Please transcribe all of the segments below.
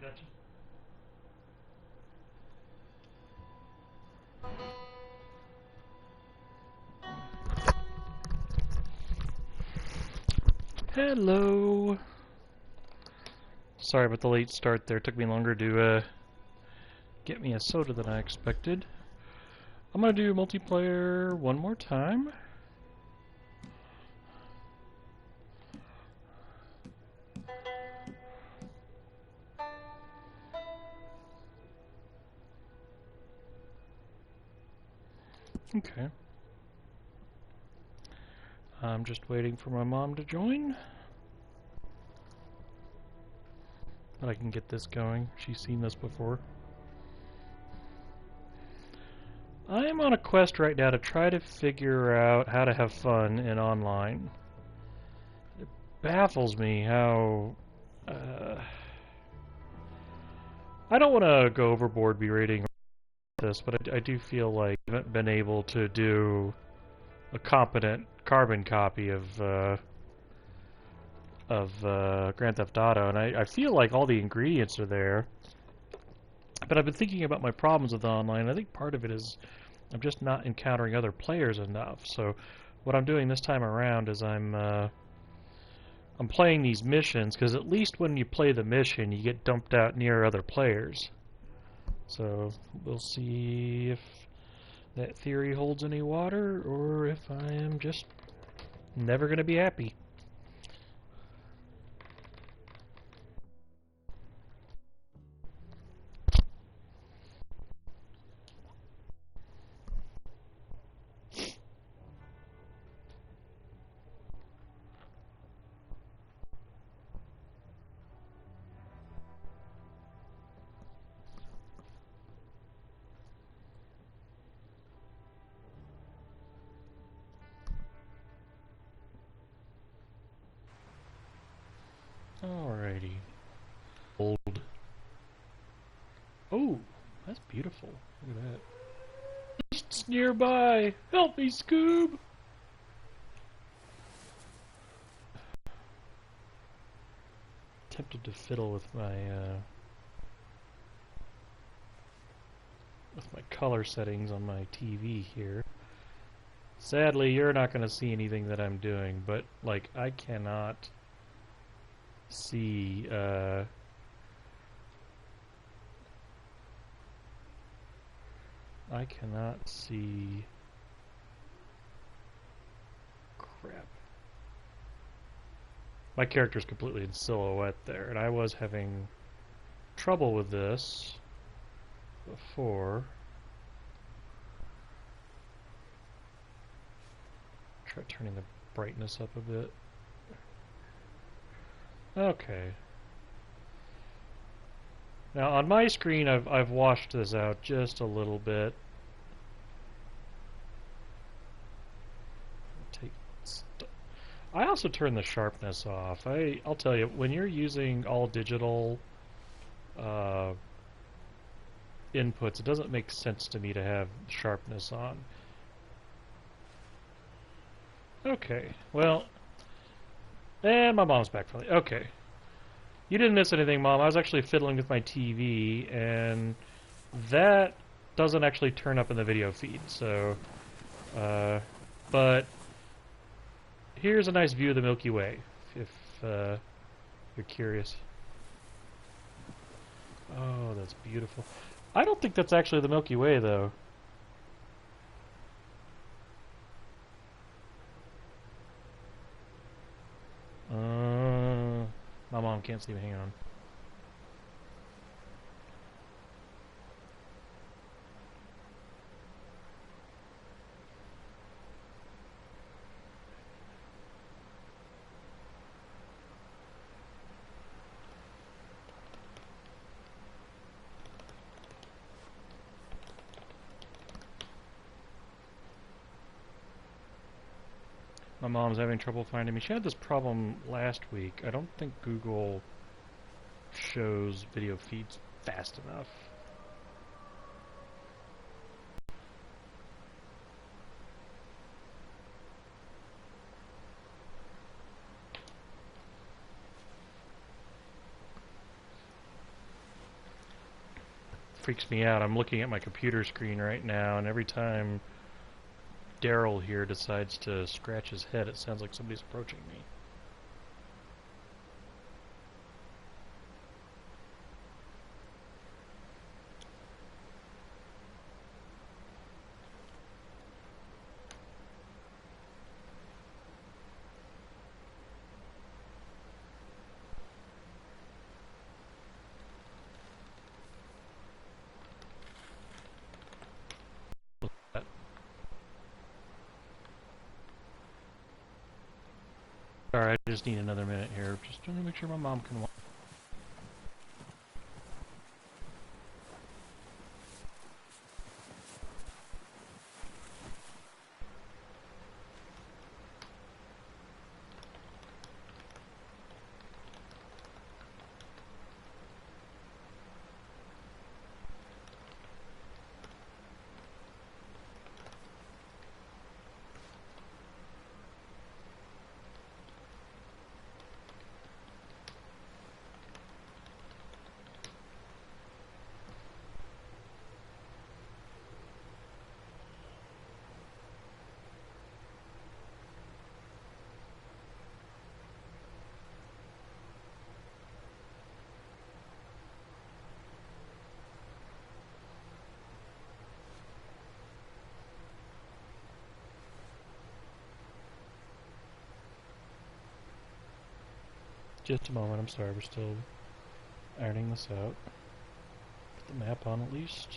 Gotcha. Hello. Sorry about the late start there. It took me longer to get me a soda than I expected. I'm gonna do multiplayer one more time. Okay. I'm just waiting for my mom to join. But I can get this going. She's seen this before. I am on a quest right now to try to figure out how to have fun in online. It baffles me how... I don't want to go overboard berating this, but I do feel like I haven't been able to do a competent carbon copy of Grand Theft Auto, and I feel like all the ingredients are there. But I've been thinking about my problems with online. I think part of it is I'm just not encountering other players enough. So what I'm doing this time around is I'm playing these missions, because at least when you play the mission, you get dumped out near other players. So we'll see if that theory holds any water, or if I am just never going to be happy. Alrighty. Old. Oh, that's beautiful. Look at that. It's nearby. Help me, Scoob. Tempted to fiddle with my color settings on my TV here. Sadly, you're not going to see anything that I'm doing, but like I cannot see crap. My character's completely in silhouette there, and I was having trouble with this before. Try turning the brightness up a bit. Okay. Now on my screen I've washed this out just a little bit. I also turn the sharpness off. I'll tell you, when you're using all digital inputs, it doesn't make sense to me to have sharpness on. Okay, well, and my mom's back finally. Okay. You didn't miss anything, Mom. I was actually fiddling with my TV, and that doesn't actually turn up in the video feed, so, but here's a nice view of the Milky Way, if you're curious. Oh, that's beautiful. I don't think that's actually the Milky Way, though. My mom can't see me. Hang on. My mom's having trouble finding me. She had this problem last week. I don't think Google shows video feeds fast enough. freaks me out. I'm looking at my computer screen right now, and every time Daryl here decides to scratch his head, it sounds like somebody's approaching me. Sorry, I just need another minute here. Just trying to make sure my mom can watch. Just a moment, I'm sorry, we're still ironing this out. Put the map on at least.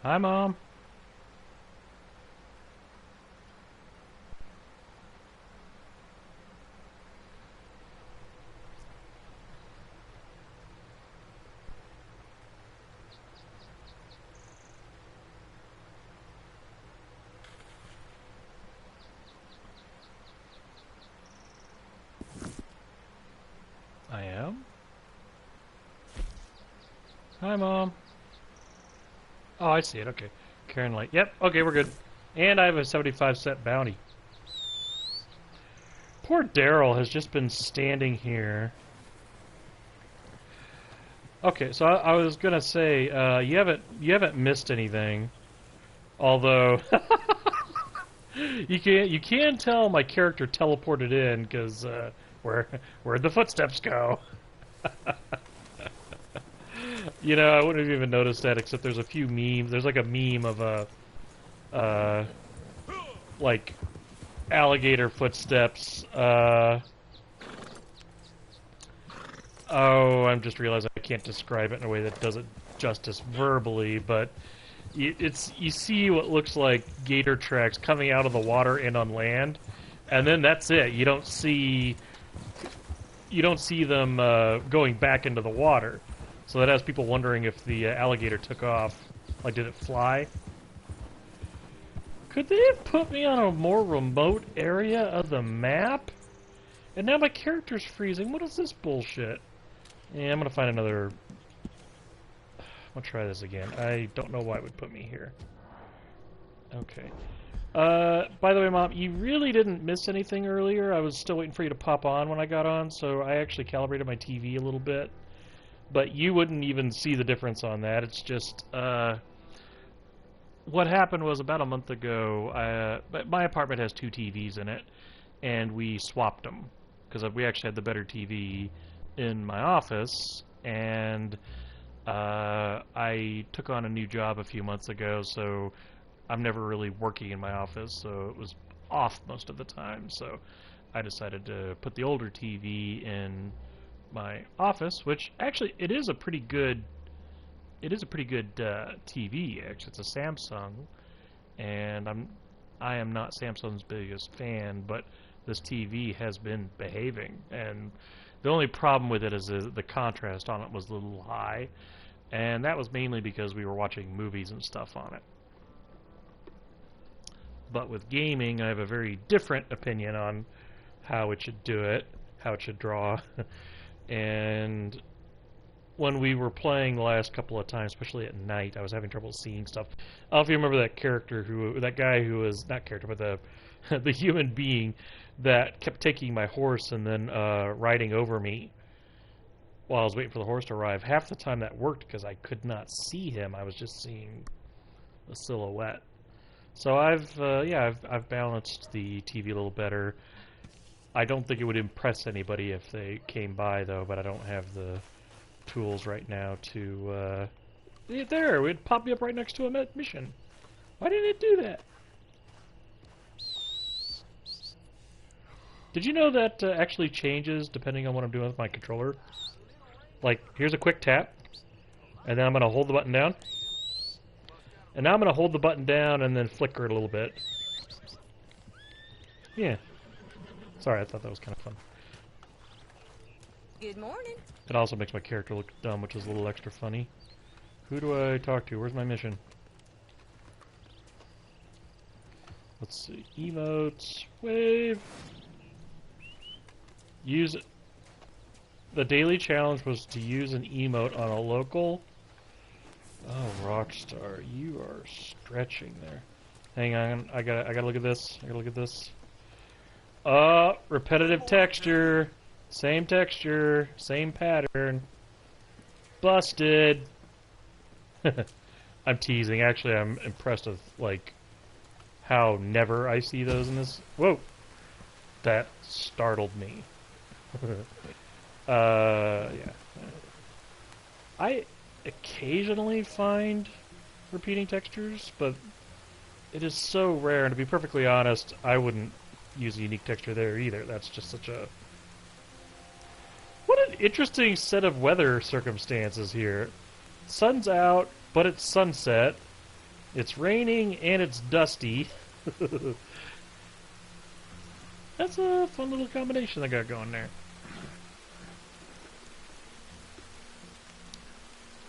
Hi, Mom. I am? Hi, Mom. Oh, I see it. Okay. Karen Light. Yep. Okay, we're good. And I have a 75-cent bounty. Poor Daryl has just been standing here. Okay, so I was gonna say you haven't missed anything, although you can tell my character teleported in because where'd the footsteps go? You know, I wouldn't have even noticed that, except there's a few memes. There's like a meme of a, like, alligator footsteps. Oh, I'm just realizing I can't describe it in a way that does it justice verbally, but you see what looks like gator tracks coming out of the water and on land, and then that's it. You don't see them going back into the water. So that has people wondering if the alligator took off. Like, did it fly? Could they have put me on a more remote area of the map? And now my character's freezing. What is this bullshit? Yeah, I'm gonna find another... I'll try this again. I don't know why it would put me here. Okay. By the way, Mom, you really didn't miss anything earlier. I was still waiting for you to pop on when I got on, so I actually calibrated my TV a little bit. But you wouldn't even see the difference on that. It's just, what happened was about a month ago, my apartment has 2 TVs in it, and we swapped them, because we actually had the better TV in my office, and I took on a new job a few months ago, so I'm never really working in my office, so it was off most of the time, so I decided to put the older TV in my office, which actually it is a pretty good TV. Actually, it's a Samsung, and I am not Samsung's biggest fan, but this TV has been behaving, and the only problem with it is the contrast on it was a little high, and that was mainly because we were watching movies and stuff on it. But with gaming, I have a very different opinion on how it should do it, how it should draw. And when we were playing the last couple of times, especially at night, I was having trouble seeing stuff. I don't know if you remember that guy who was, not character, but the human being that kept taking my horse and then riding over me while I was waiting for the horse to arrive. Half the time that worked because I could not see him. I was just seeing a silhouette. So I've balanced the TV a little better. I don't think it would impress anybody if they came by, though, but I don't have the tools right now to, there, it would pop me up right next to a mission. Why didn't it do that? Did you know that actually changes depending on what I'm doing with my controller? Like, here's a quick tap, and then I'm going to hold the button down. And now I'm going to hold the button down and then flicker it a little bit. Yeah. Sorry, I thought that was kind of fun. Good morning. It also makes my character look dumb, which is a little extra funny. Who do I talk to? Where's my mission? Let's see. Emotes. Wave. Use it. The daily challenge was to use an emote on a local. Oh, Rockstar, you are stretching there. Hang on, I gotta look at this. I gotta look at this. Repetitive texture. Same texture, same pattern. Busted. I'm teasing. Actually, I'm impressed with, like, how never I see those in this. Whoa! That startled me. Yeah. I occasionally find repeating textures, but it is so rare, and to be perfectly honest, I wouldn't use a unique texture there either. That's just such a... What an interesting set of weather circumstances here. Sun's out, but it's sunset. It's raining, and it's dusty. That's a fun little combination I got going there.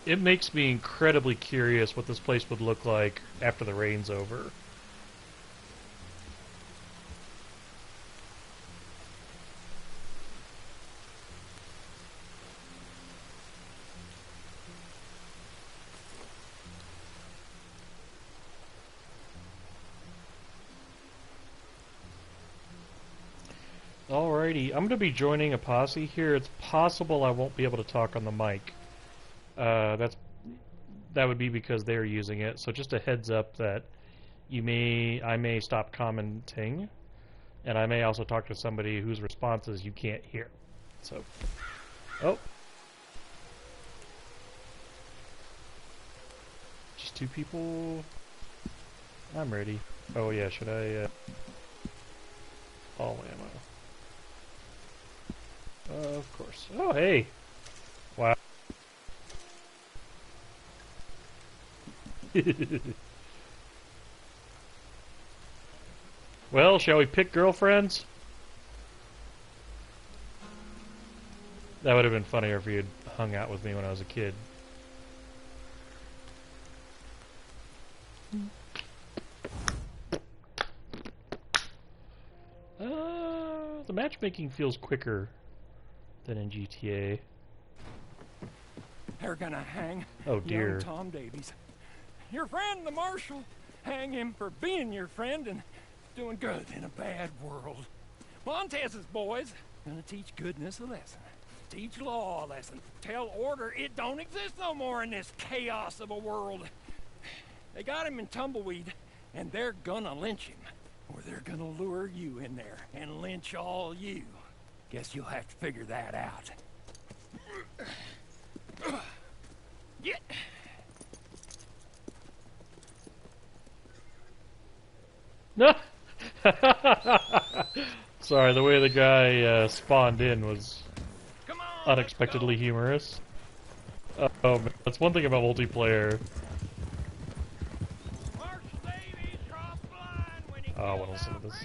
It makes me incredibly curious what this place would look like after the rain's over. Alrighty, I'm going to be joining a posse here. It's possible I won't be able to talk on the mic. That would be because they're using it. So just a heads up that I may stop commenting, and I may also talk to somebody whose responses you can't hear. So, oh, just two people. I'm ready. Oh yeah, should I? All ammo. Of course. Oh hey. Wow. Well, shall we pick girlfriends? That would have been funnier if you had hung out with me when I was a kid. The matchmaking feels quicker than in GTA. They're gonna hang oh dear. young Tom Davies. Your friend, the Marshal. Hang him for being your friend and doing good in a bad world. Montez's boys gonna teach goodness a lesson. Teach law a lesson. Tell order it don't exist no more in this chaos of a world. They got him in Tumbleweed, and they're gonna lynch him. Or they're gonna lure you in there and lynch all you. Guess you'll have to figure that out. Get. No. Sorry, the way the guy spawned in was unexpectedly humorous. Oh, that's one thing about multiplayer. Oh, I want to listen to this.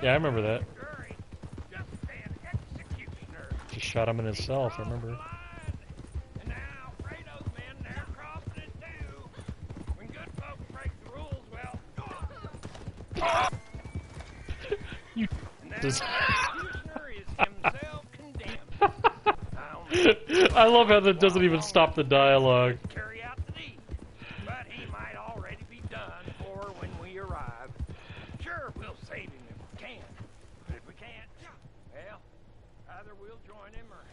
Yeah, I remember that. He shot him in himself, I remember. You just... I love how that doesn't even stop the dialogue. Carry out the deed, but he might already be done for when we arrive. Sure, we'll save him if we can, but if we can't, well, either we'll join him or...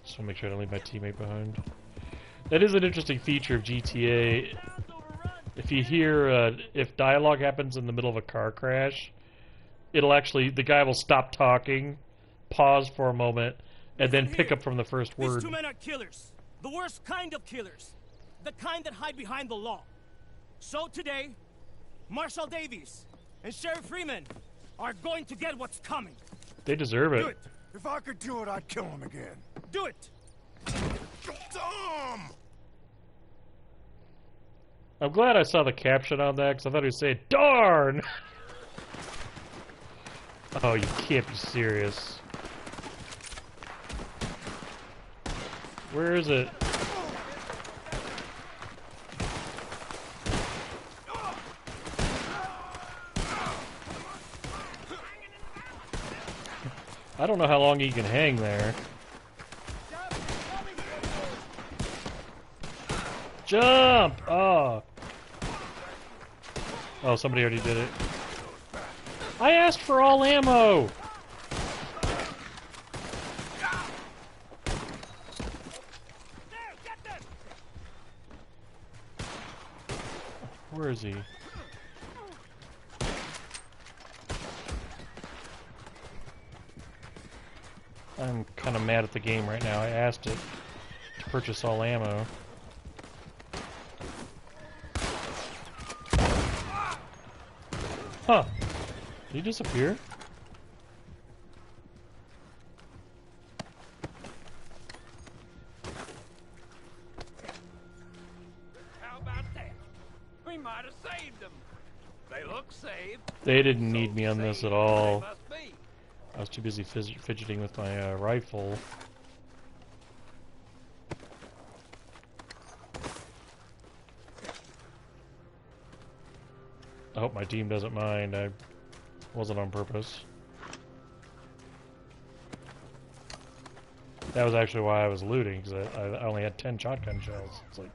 Just want to make sure I don't leave my teammate behind. That is an interesting feature of GTA. If you hear, if dialogue happens in the middle of a car crash, it'll actually, the guy will stop talking, pause for a moment, and then pick up from the first word. These two men are killers. The worst kind of killers. The kind that hide behind the law. So today, Marshal Davies and Sheriff Freeman are going to get what's coming. They deserve it. Do it. If I could do it, I'd kill him again. Do it. Dumb! I'm glad I saw the caption on that, because I thought he was saying, darn! Oh, you can't be serious. Where is it? I don't know how long he can hang there. Jump! Oh. Oh, somebody already did it. I asked for all ammo! Where is he? I'm kind of mad at the game right now. I asked it to purchase all ammo. Huh. Did he disappear? How about that? We might have saved them. They look saved. They didn't need me on this at all. They must be. I was too busy fidgeting with my rifle. I hope my team doesn't mind. I wasn't on purpose. That was actually why I was looting, because I only had 10 shotgun shells. It's like...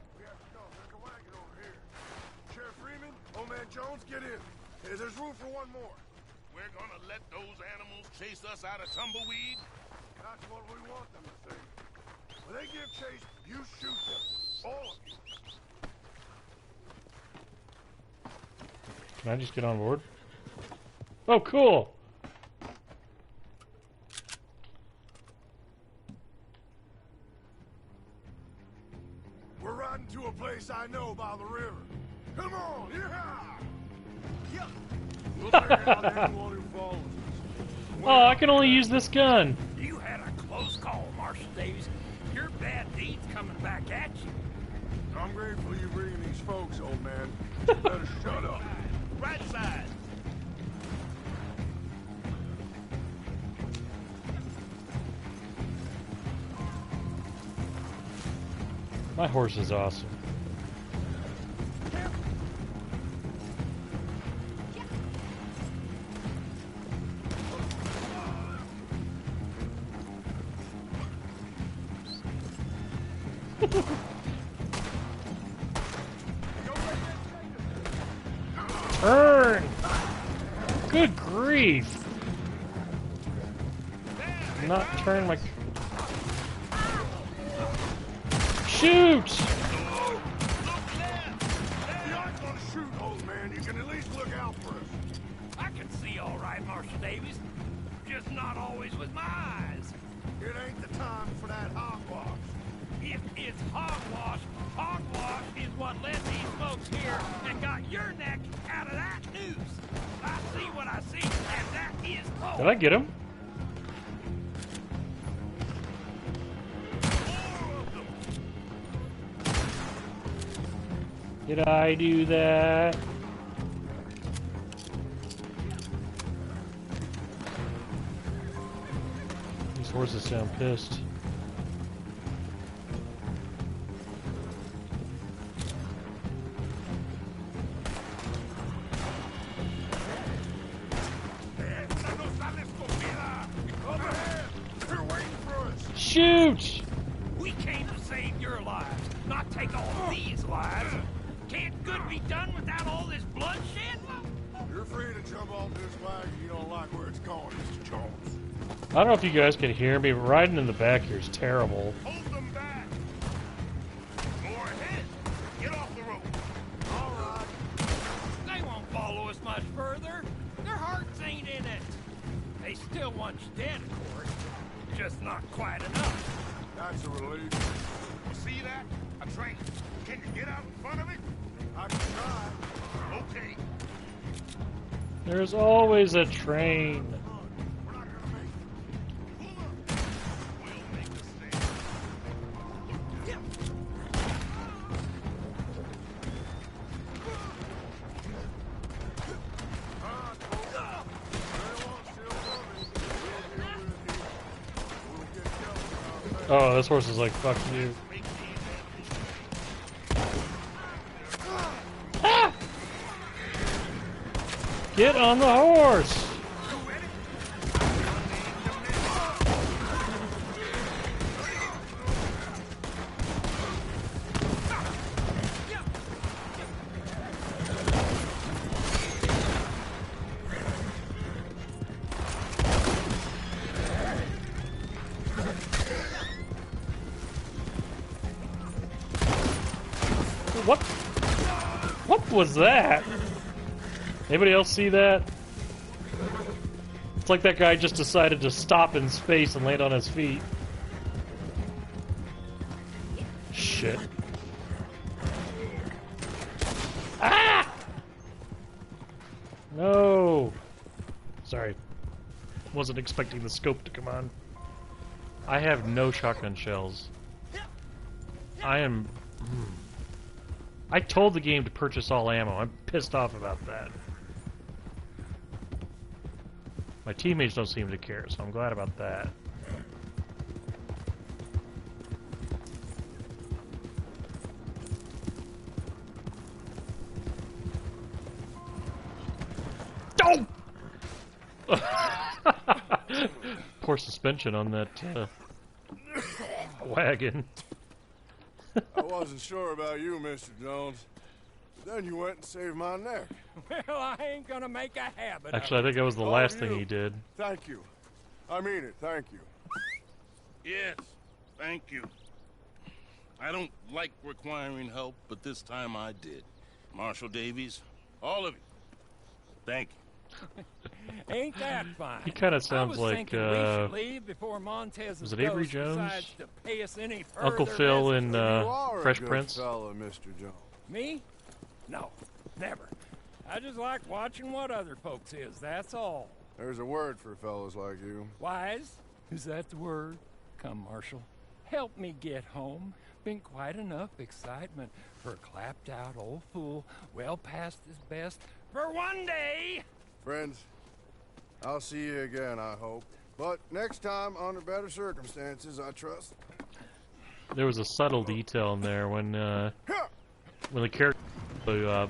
Sheriff Freeman, old man Jones, get in. There's room for one more. We're gonna let those animals chase us out of tumbleweed? That's what we want them to think. When they give chase, you shoot them. All of you. Can I just get on board? Oh, cool! We're riding to a place I know by the river. Come on, yeah! We'll take out anyone who follows us. Oh, I can only use this gun! You had a close call, Marshal Davies. Your bad deeds coming back at you. I'm grateful you're bringing these folks, old man. You better shut up. Right side. My horse is awesome. Turn! Good grief! Not turn my... Shoot! You're not gonna shoot, old man. You can at least look out for us. I can see all right, Marshal Davies. Just not always with my eyes. It ain't the time for that hogwash. If it's hogwash is what led these folks here and got your neck out of that noose. I see what I see, and that is hope. Did I get him? Did I do that? These horses sound pissed. Shoot! We came to save your lives, not take all these lives. Can't good be done without all this bloodshed? You're free to jump off this wagon. You don't like where it's going, Mr. Jones. I don't know if you guys can hear me, but riding in the back here is terrible. Hold them back. More ahead. Get off the road. All right. They won't follow us much further. Their hearts ain't in it. They still want you dead, of course. Just not quite enough. That's a relief. You see that? A train. Can you get out in front of it? I can try. Okay. There's always a train. We're not gonna make it. We'll make a stand. Oh, this horse is like, fuck you. Ah! Get on the horse! What was that? Anybody else see that? It's like that guy just decided to stop in space and land on his feet. Shit. Ah! No! Sorry. Wasn't expecting the scope to come on. I have no shotgun shells. I am... I told the game to purchase all ammo. I'm pissed off about that. My teammates don't seem to care, so I'm glad about that. Oh! Poor suspension on that wagon. I wasn't sure about you, Mr. Jones. Then you went and saved my neck. Well, I ain't gonna make a habit Actually, I think that was the last thing he did. Thank you. I mean it, thank you. Yes, thank you. I don't like requiring help, but this time I did. Marshal Davies, all of you, thank you. Ain't that fine? He kind of sounds like, we should leave before Montez's was it Avery ghost Jones? decides to pay us any Uncle further Phil visits. in You are Fresh a good Prince? fella, Mr. Jones. Me? No, never. I just like watching what other folks is, that's all. There's a word for fellas like you. Wise? Is that the word? Come, Marshal. Help me get home. Been quite enough excitement for a clapped-out old fool well past his best for one day. Friends, I'll see you again, I hope. But next time, under better circumstances, I trust. There was a subtle detail in there when the character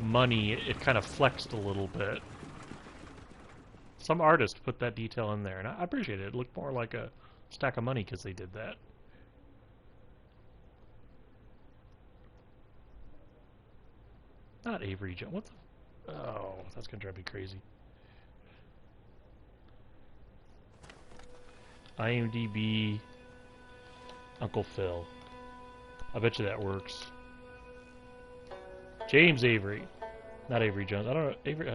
money, it kind of flexed a little bit. Some artist put that detail in there, and I appreciate it. It looked more like a stack of money because they did that. Not Avery Jones. What the? Oh, that's gonna drive me crazy. IMDb Uncle Phil. I bet you that works. James Avery. Not Avery Jones. I don't know. Avery.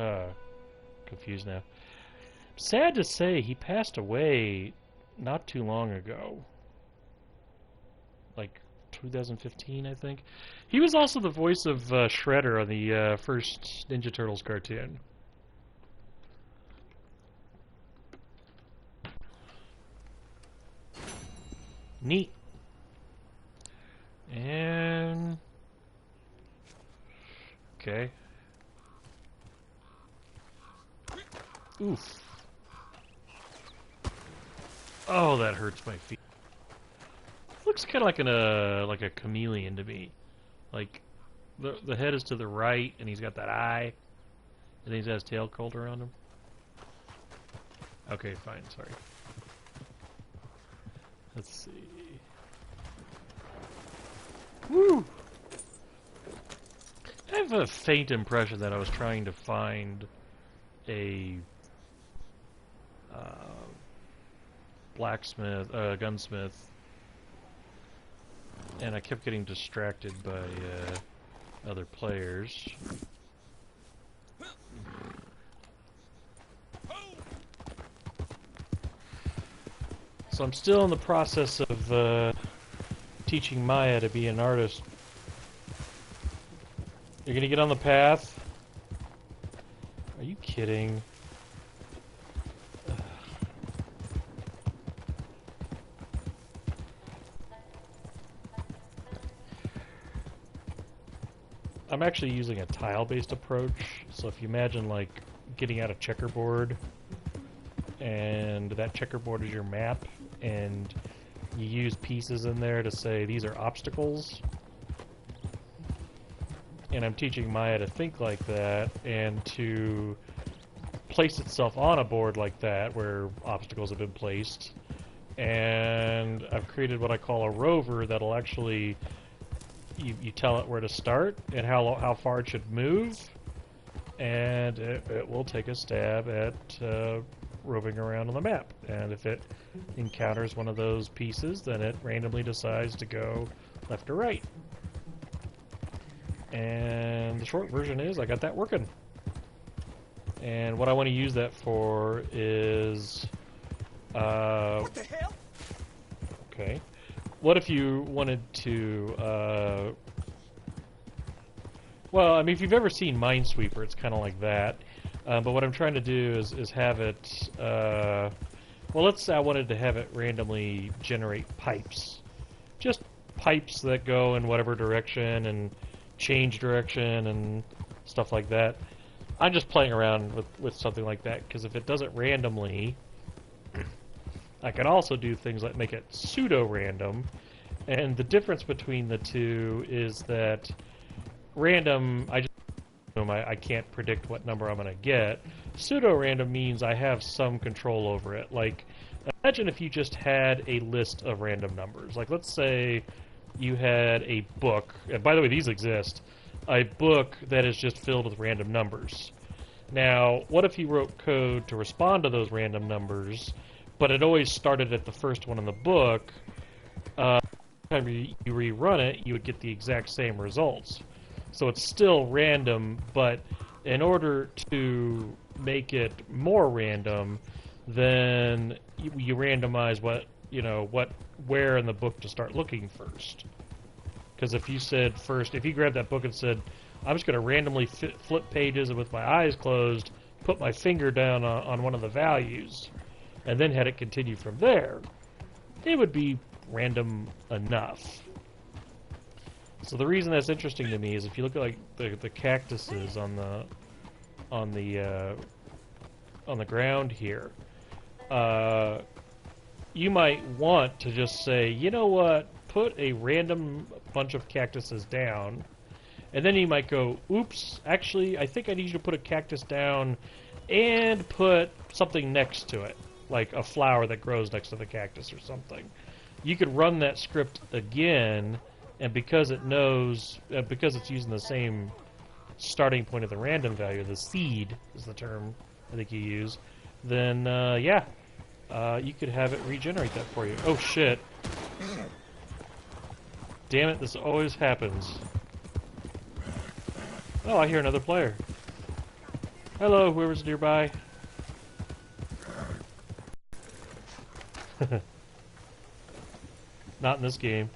Confused now. Sad to say, he passed away not too long ago. Like 2015, I think. He was also the voice of Shredder on the first Ninja Turtles cartoon. Neat. And Oof. Oh, that hurts my feet. Looks kind of like a chameleon to me. Like the head is to the right, and he's got that eye, and he's got his tail curled around him. Okay, fine. Sorry. Let's see. Woo! I have a faint impression that I was trying to find a blacksmith, gunsmith, and I kept getting distracted by other players. So I'm still in the process of teaching Maya to be an artist. You're gonna get on the path? Are you kidding? I'm actually using a tile-based approach, so if you imagine like getting out a checkerboard, and that checkerboard is your map, and you use pieces in there to say these are obstacles, and I'm teaching Maya to think like that and to place itself on a board like that where obstacles have been placed, and I've created what I call a rover that'll actually you tell it where to start and how far it should move, and it will take a stab at roving around on the map. And if it encounters one of those pieces, then it randomly decides to go left or right. And the short version is I got that working. And what I want to use that for is What the hell? okay. What if you wanted to, well, I mean, if you've ever seen Minesweeper, it's kind of like that. But what I'm trying to do is have it, well, let's say I wanted to have it randomly generate pipes. Just pipes that go in whatever direction and change direction and stuff like that. I'm just playing around with something like that, because if it does it randomly, I can also do things like make it pseudo-random, and the difference between the two is that random, I can't predict what number I'm going to get. Pseudo-random means I have some control over it. Like, imagine if you just had a list of random numbers. Like, let's say you had a book, and by the way, these exist, a book that is just filled with random numbers. Now, what if you wrote code to respond to those random numbers, but it always started at the first one in the book? Every time you rerun it, you would get the exact same results. So it's still random, but in order to make it more random, then you randomize where in the book to start looking first. Because if you said first, if you grabbed that book and said, I'm just going to randomly flip pages and with my eyes closed, put my finger down on one of the values, and then had it continue from there, it would be random enough. So the reason that's interesting to me is if you look at like the cactuses on the ground here, you might want to just say, you know what, put a random bunch of cactuses down, and then you might go, oops, actually I think I need you to put a cactus down and put something next to it, like a flower that grows next to the cactus or something. You could run that script again, and because it knows, because it's using the same starting point of the random value, the seed is the term I think you use, then you could have it regenerate that for you. Oh shit. Damn it, this always happens. Oh, I hear another player. Hello, whoever's nearby. Not in this game.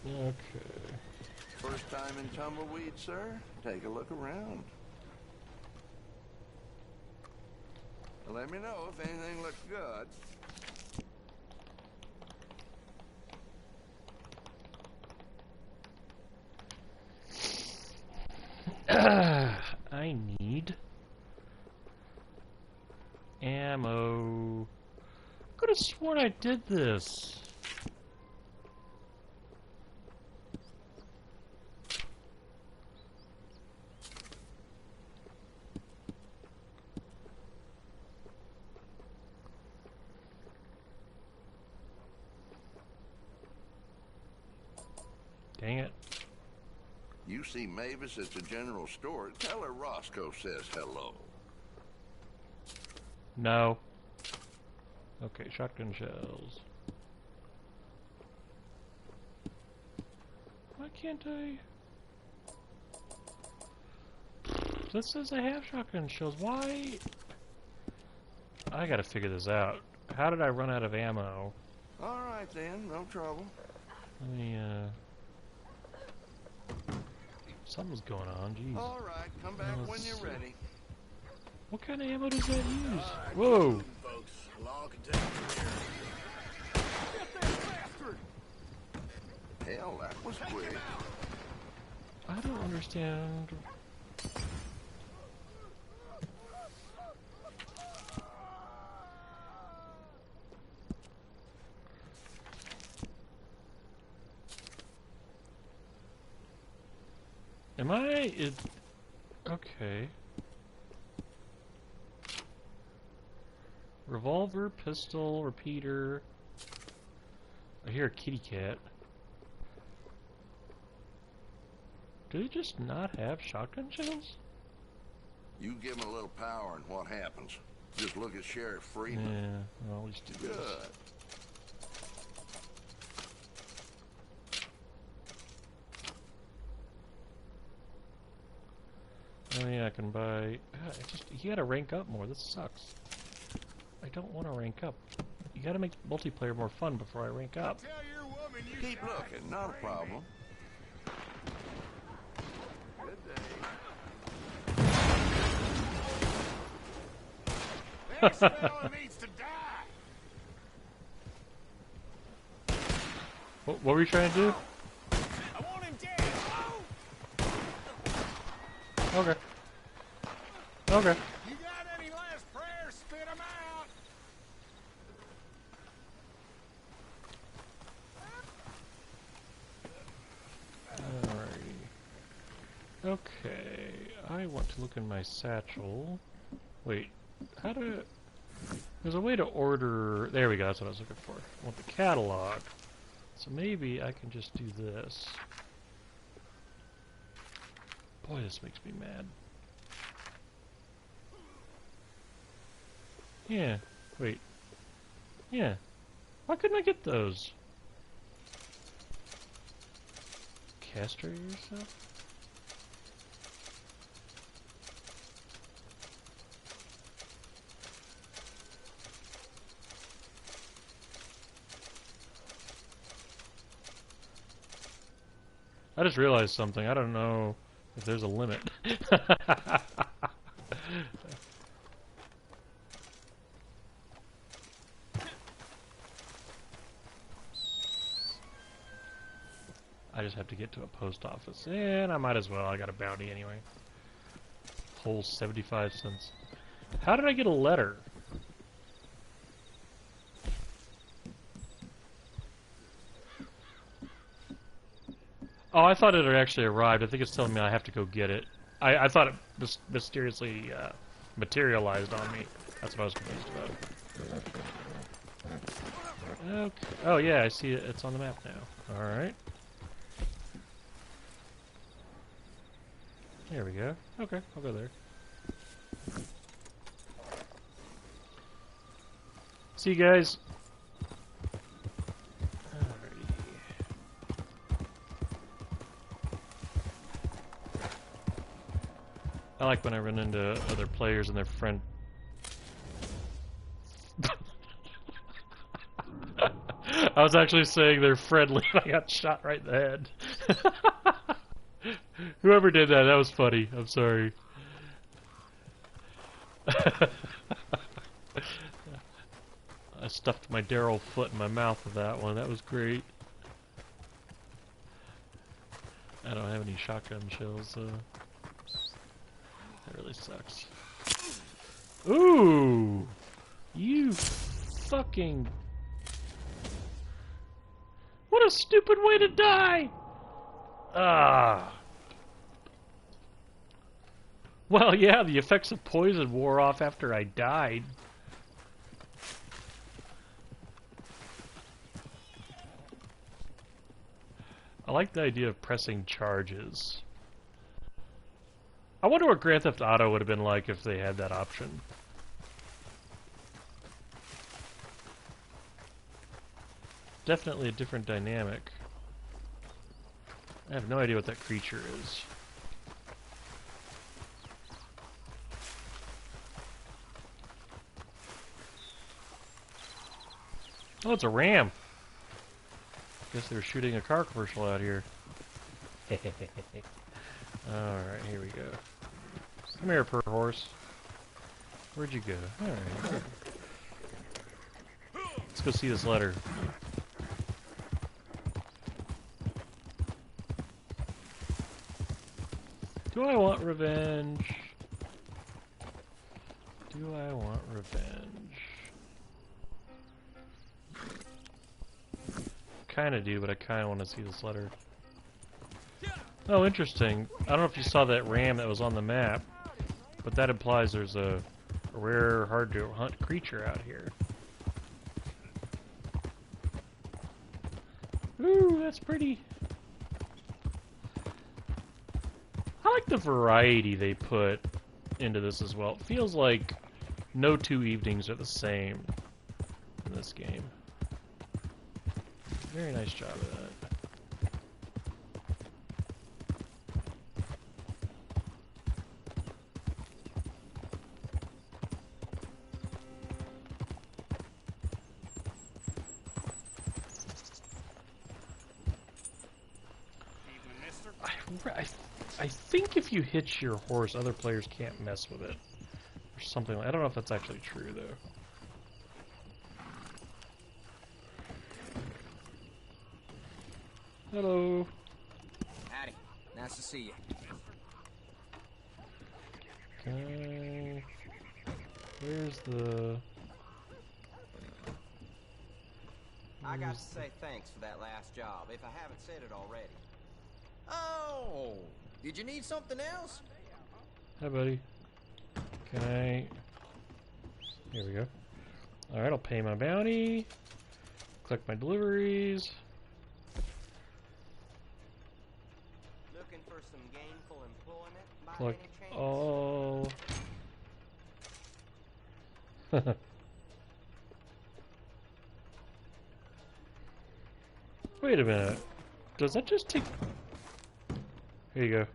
Okay. First time in Tumbleweed, sir? Take a look around. Let me know if anything looks good. I need ammo. Could have sworn I did this. Dang it. You see Mavis at the general store, tell her Roscoe says hello. No. Okay, shotgun shells. Why can't I? This says I have shotgun shells. Why? I gotta figure this out. How did I run out of ammo? Alright then, no trouble. Let me, something's going on, jeez. Alright, come back when you're ready. What kind of ammo does that use? Whoa! Folks, law can take you Get that bastard! Hell, that was quick. I don't understand. Am I? Okay. Revolver, pistol, repeater. I hear a kitty cat. Do they just not have shotgun shells? You give him a little power and what happens? Just look at Sheriff Freeman. Yeah, I'll always do this. Good. Oh yeah, I can buy... you gotta rank up more, this sucks. I don't want to rank up. You gotta make multiplayer more fun before I rank up. Tell your woman you Keep looking, not a problem. Good day. This fella needs to die. What were you trying to do? I want him dead. Okay. Okay. You got any last prayers? Spit 'em out. Alrighty. Okay. I want to look in my satchel. Wait. How do... There's a way to order... There we go, that's what I was looking for. I want the catalog. So maybe I can just do this. Boy, this makes me mad. Yeah. Wait. Yeah. Why couldn't I get those? Castrate yourself? I just realized something. I don't know if there's a limit. I just have to get to a post office. And I might as well. I got a bounty anyway. Whole 75 cents. How did I get a letter? Oh, I thought it had actually arrived. I think it's telling me I have to go get it. I thought it mysteriously materialized on me. That's what I was confused about. Okay. Oh yeah, I see it. It's on the map now. Alright. There we go. Okay, I'll go there. See you guys. I like when I run into other players and their friend. I was actually saying they're friendly and I got shot right in the head. Whoever did that, that was funny. I'm sorry. I stuffed my Daryl foot in my mouth with that one. That was great. I don't have any shotgun shells, so that really sucks. Ooh! You fucking... What a stupid way to die! Ah. Well, yeah, the effects of poison wore off after I died. I like the idea of pressing charges. I wonder what Grand Theft Auto would have been like if they had that option. Definitely a different dynamic. I have no idea what that creature is. Oh, it's a ram. Guess they were shooting a car commercial out here. Alright, here we go. Come here, per horse. Where'd you go? Alright. Let's go see this letter. Do I want revenge? Do I want revenge? Kinda do, but I kinda want to see this letter. Oh, interesting. I don't know if you saw that ram that was on the map, but that implies there's a rare, hard-to-hunt creature out here. Ooh, that's pretty. I like the variety they put into this as well. It feels like no two evenings are the same in this game. Very nice job of that. I think if you hitch your horse, other players can't mess with it. Or something like I don't know if that's actually true, though. Hello. Howdy. Nice to see you. Okay. Where's the... I got to say thanks for that last job, if I haven't said it already. Oh, did you need something else? Hi, buddy. Can I... Here we go. Alright, I'll pay my bounty. Collect my deliveries. Looking for some gainful employment by Collect any chance? all... Wait a minute. Does that just take... Here you go.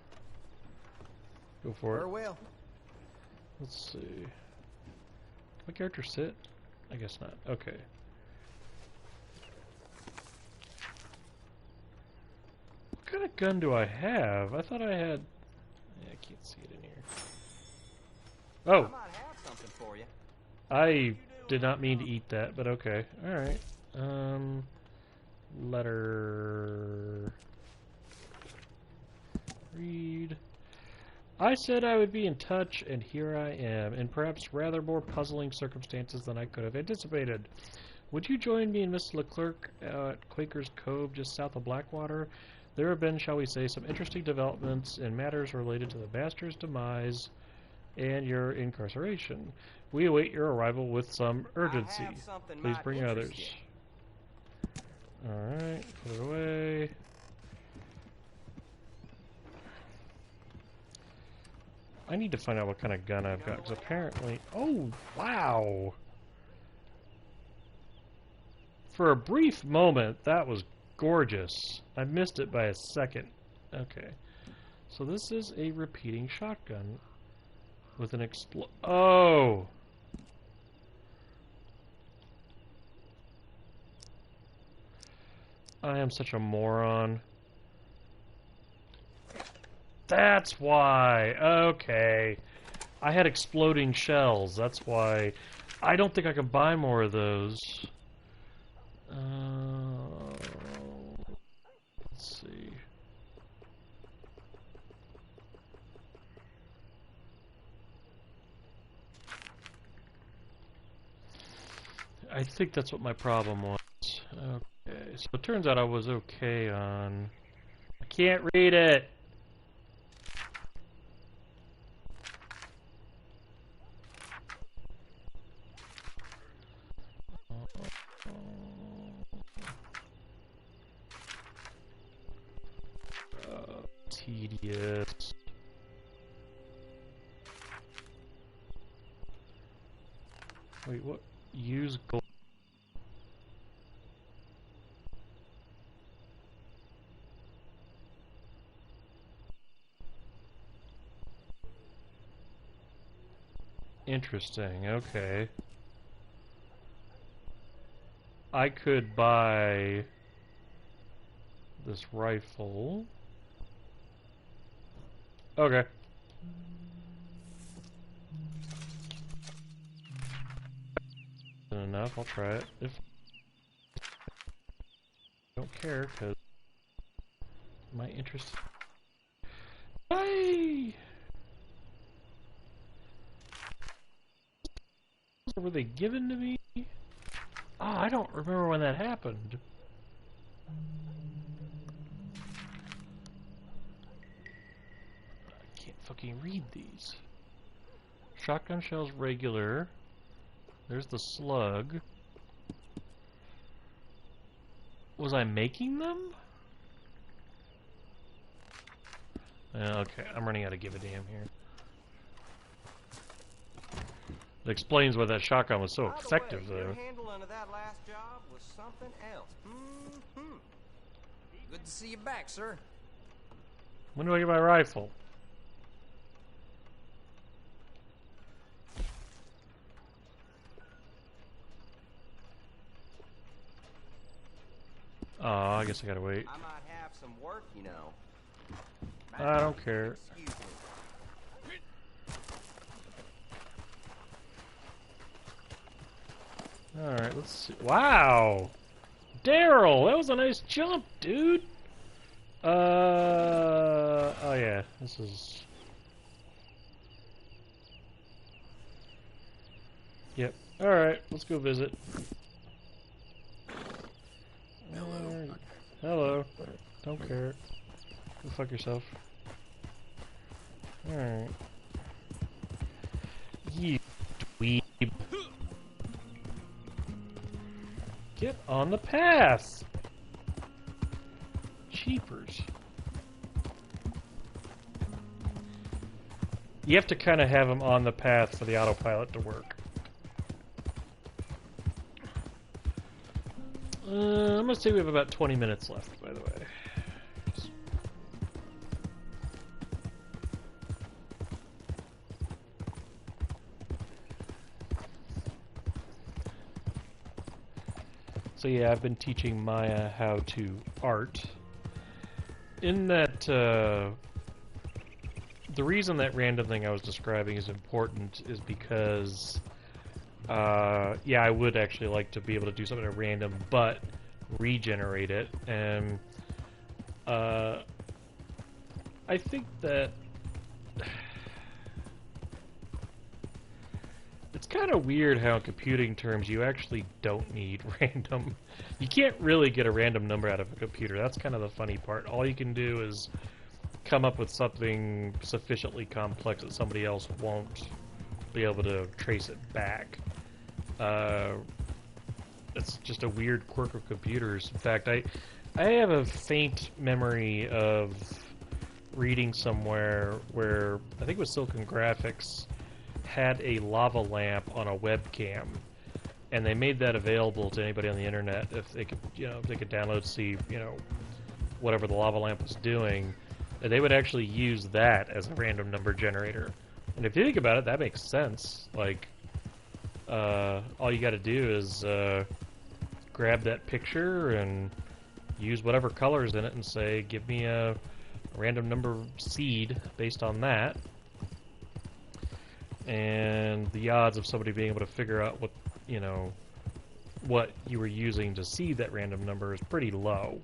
Go for it. Farewell. Let's see. Can my character sit? I guess not. Okay. What kind of gun do I have? I thought I had... Yeah, I can't see it in here. I Oh! might have something for you. I did not mean to eat that, but okay. Alright. Letter... Read. I said I would be in touch, and here I am, in perhaps rather more puzzling circumstances than I could have anticipated. Would you join me and Miss Leclerc at Quaker's Cove, just south of Blackwater? There have been, shall we say, some interesting developments in matters related to the Bastard's demise and your incarceration. We await your arrival with some urgency. I have something Please might bring interest others. you. Alright, put it away. I need to find out what kind of gun I've got, because apparently... Oh, wow! For a brief moment, that was gorgeous. I missed it by a second. Okay. So this is a repeating shotgun with an Oh! I am such a moron. That's why. Okay. I had exploding shells. That's why I don't think I can buy more of those. Let's see. I think that's what my problem was. Okay, so it turns out I was okay on... I can't read it! Tedious. Wait, what? Use gold. Interesting, okay. I could buy this rifle. Okay. Enough, I'll try it. If I don't care, because my interest. Hey! Were they given to me? Oh, I don't remember when that happened. I can't fucking read these. Shotgun shells regular. There's the slug. Was I making them? Okay, I'm running out of give a damn here. It explains why that shotgun was so effective, though. Your handling of that last job was something else. Good to see you back, sir. When do I get my rifle? Oh, I guess I gotta wait. I might have some work, you know. I don't care. Excuse me. Alright, let's see. Wow! Daryl! That was a nice jump, dude! Oh yeah, this is... Yep. Alright, let's go visit. Hello. Hello. Don't care. Go fuck yourself. Alright. You dweeb. Get on the path! Cheapers. You have to kind of have them on the path for the autopilot to work. I'm gonna say we have about 20 minutes left, by the way. So yeah, I've been teaching Maya how to art. In that, the reason that random thing I was describing is important is because, yeah, I would actually like to be able to do something at random, but regenerate it. And I think that it's kind of weird how in computing terms you actually don't need random. You can't really get a random number out of a computer. That's kind of the funny part. All you can do is come up with something sufficiently complex that somebody else won't be able to trace it back. It's just a weird quirk of computers. In fact, I have a faint memory of reading somewhere where, I think it was Silicon Graphics, had a lava lamp on a webcam, and they made that available to anybody on the internet if they could, if they could download, see, whatever the lava lamp was doing. And they would actually use that as a random number generator. And if you think about it, that makes sense. Like, all you got to do is grab that picture and use whatever colors in it and say, give me a random number seed based on that. and the odds of somebody being able to figure out what, you know, what you were using to see that random number is pretty low.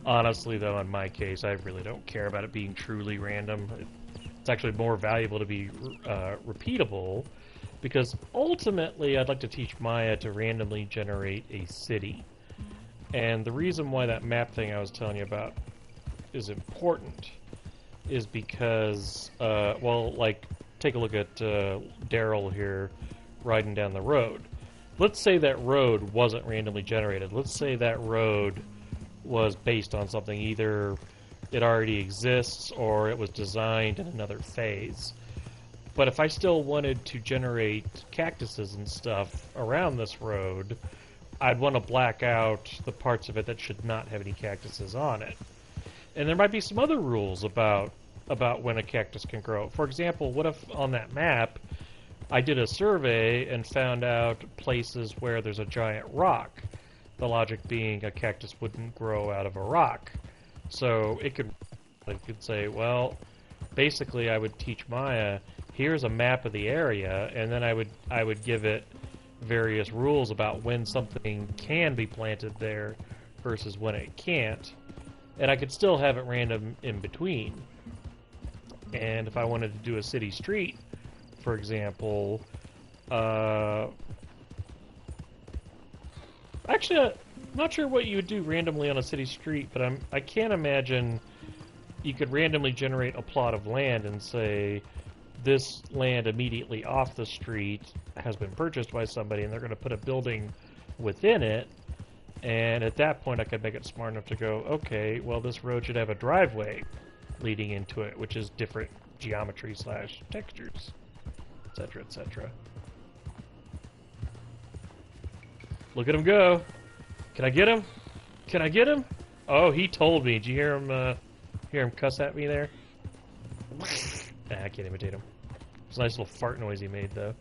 Honestly, though, in my case, I really don't care about it being truly random. It's actually more valuable to be repeatable, because ultimately I'd like to teach Maya to randomly generate a city. And the reason why that map thing I was telling you about is important is because, well, like, take a look at Daryl here riding down the road. Let's say that road wasn't randomly generated. Let's say that road was based on something. Either it already exists or it was designed in another phase. But if I still wanted to generate cactuses and stuff around this road, I'd want to black out the parts of it that should not have any cactuses on it. And there might be some other rules about when a cactus can grow. For example, what if on that map I did a survey and found out places where there's a giant rock? The logic being a cactus wouldn't grow out of a rock. So it could say, well, basically I would teach Maya, here's a map of the area, and then I would give it various rules about when something can be planted there versus when it can't. And I could still have it random in between. And if I wanted to do a city street, for example, actually, I'm not sure what you would do randomly on a city street, but I can't imagine you could randomly generate a plot of land and say, this land immediately off the street has been purchased by somebody and they're going to put a building within it. And at that point, I could make it smart enough to go, okay, well, this road should have a driveway leading into it, which is different geometry / textures, etc., etc. Look at him go. Can I get him? Can I get him? Oh, he told me. Did you hear him cuss at me there? Nah, I can't imitate him. It's a nice little fart noise he made, though.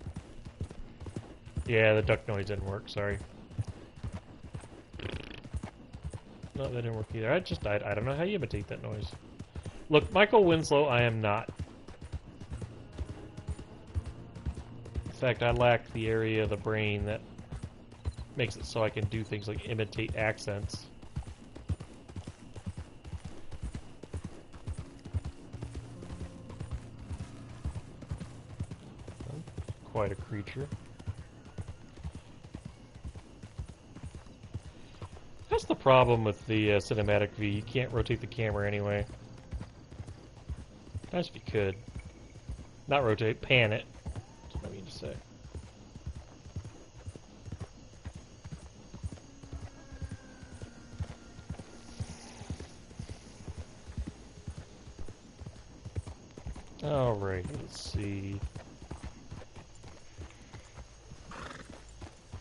Yeah, the duck noise didn't work. Sorry. No, that didn't work either. I don't know how you imitate that noise. Look, Michael Winslow, I am not. In fact, I lack the area of the brain that makes it so I can do things like imitate accents. Quite a creature. That's the problem with the cinematic view. You can't rotate the camera anyway. Nice if you could. Not rotate, pan it. That's what I mean to say. Alright, let's see.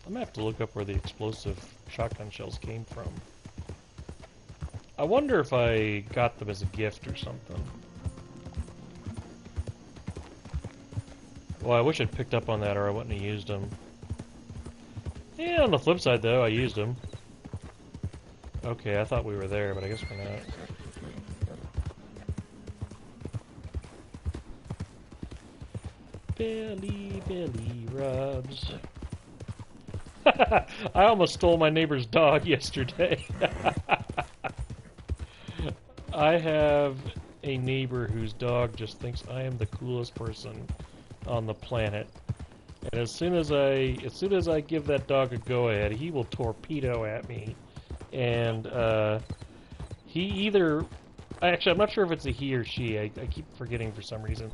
I'm gonna have to look up where the explosive shotgun shells came from. I wonder if I got them as a gift or something. Well, I wish I'd picked up on that or I wouldn't have used them. Yeah, on the flip side though, I used them. Okay, I thought we were there, but I guess we're not. Billy rubs. I almost stole my neighbor's dog yesterday. I have a neighbor whose dog just thinks I am the coolest person on the planet. And as soon as I give that dog a go-ahead, he will torpedo at me. And he either... Actually, I'm not sure if it's a he or she. I keep forgetting for some reason.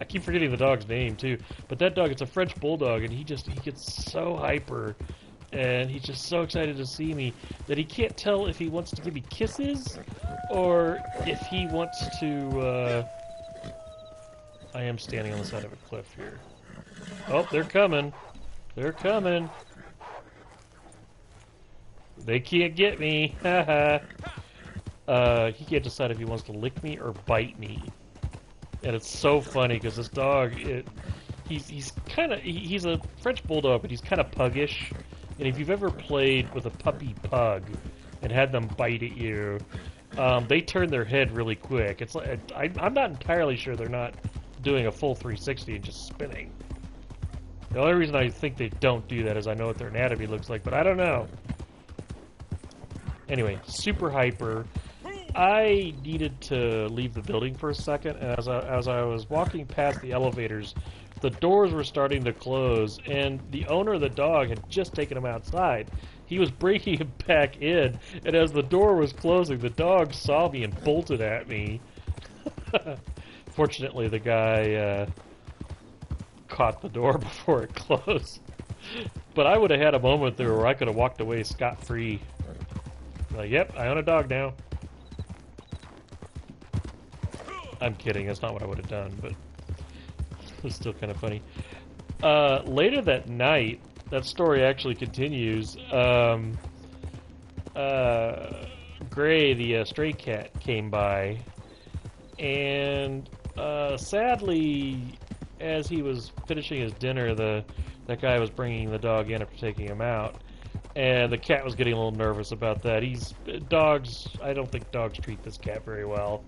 I keep forgetting the dog's name, too. But that dog, it's a French Bulldog, and he gets so hyper, and he's just so excited to see me that he can't tell if he wants to give me kisses or if he wants to... I am standing on the side of a cliff here. Oh, they're coming. They're coming. They can't get me. Haha. He can't decide if he wants to lick me or bite me. And it's so funny because this dog, he's a French Bulldog, but he's kind of puggish. And if you've ever played with a puppy pug and had them bite at you, they turn their head really quick. It's like I'm not entirely sure they're not doing a full 360 and just spinning. The only reason I think they don't do that is I know what their anatomy looks like, but I don't know. Anyway, super hyper. I needed to leave the building for a second, and as I was walking past the elevators, the doors were starting to close, and the owner of the dog had just taken him outside. He was bringing him back in, and as the door was closing, the dog saw me and bolted at me. Fortunately, the guy caught the door before it closed. But I would have had a moment there where I could have walked away scot-free. Like, yep, I own a dog now. I'm kidding, that's not what I would have done, but it's still kind of funny. Later that night, that story actually continues. Gray, the stray cat, came by, and sadly, as he was finishing his dinner, that guy was bringing the dog in after taking him out, and the cat was getting a little nervous about that. I don't think dogs treat this cat very well.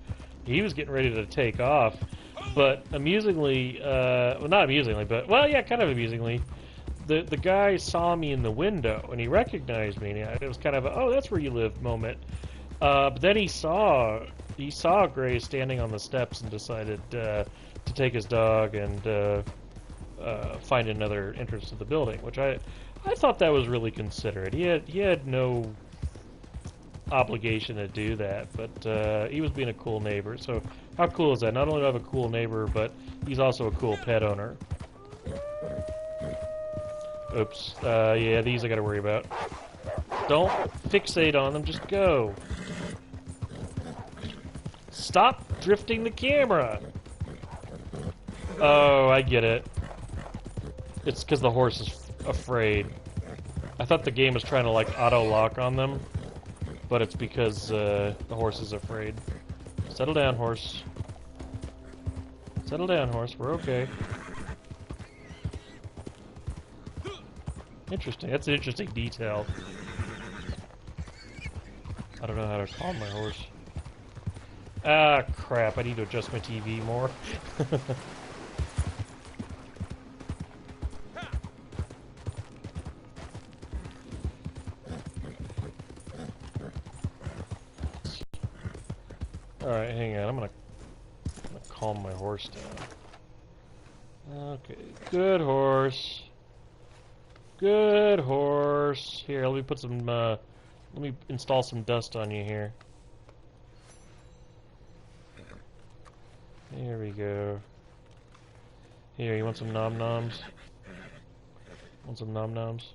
He was getting ready to take off, but amusingly, well, not amusingly, but, well, yeah, kind of amusingly, the guy saw me in the window, and he recognized me, and it was kind of a, oh, that's where you live moment. But then he saw Gray standing on the steps and decided to take his dog and find another entrance to the building, which I thought that was really considerate. He had no obligation to do that, but he was being a cool neighbor. So how cool is that? Not only do I have a cool neighbor, but he's also a cool pet owner. Oops. Yeah, these I gotta worry about. Don't fixate on them, just go. Stop drifting the camera! Oh, I get it. It's because the horse is afraid. I thought the game was trying to, like, auto-lock on them, but it's because the horse is afraid. Settle down, horse. Settle down, horse. We're okay. Interesting. That's an interesting detail. I don't know how to calm my horse. Ah, crap. I need to adjust my TV more. Alright, hang on. I'm gonna calm my horse down. Okay. Good horse. Good horse. Here, let me put some, let me install some dust on you here. Here we go. Here, you want some nom-noms? Want some nom-noms?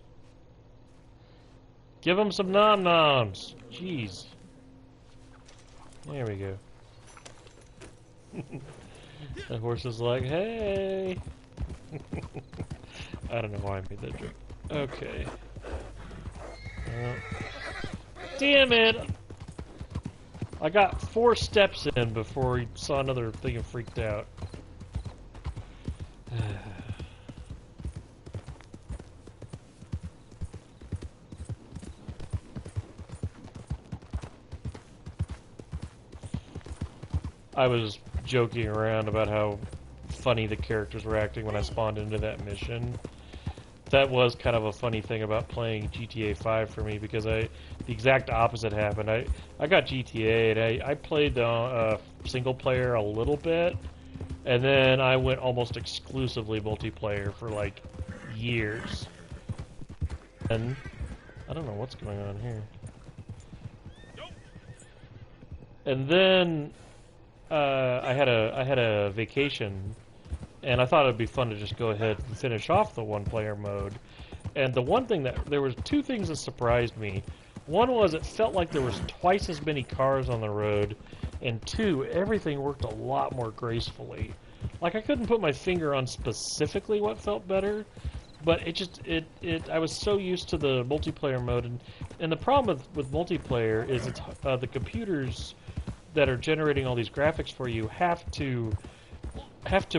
Give him some nom-noms! Jeez. There we go. The horse is like, hey! I don't know why I made that joke. Okay. Damn it! I got 4 steps in before he saw another thing and freaked out. I was joking around about how funny the characters were acting when I spawned into that mission. That was kind of a funny thing about playing GTA 5 for me, because the exact opposite happened. I got GTA and I played single player a little bit, and then I went almost exclusively multiplayer for like years. And I don't know what's going on here. And then I had a vacation, and I thought it'd be fun to just go ahead and finish off the one-player mode. And the one thing there was 2 things that surprised me. One was it felt like there was twice as many cars on the road, and 2, everything worked a lot more gracefully. Like, I couldn't put my finger on specifically what felt better, but I was so used to the multiplayer mode, and the problem with multiplayer is it's the computers that are generating all these graphics for you have to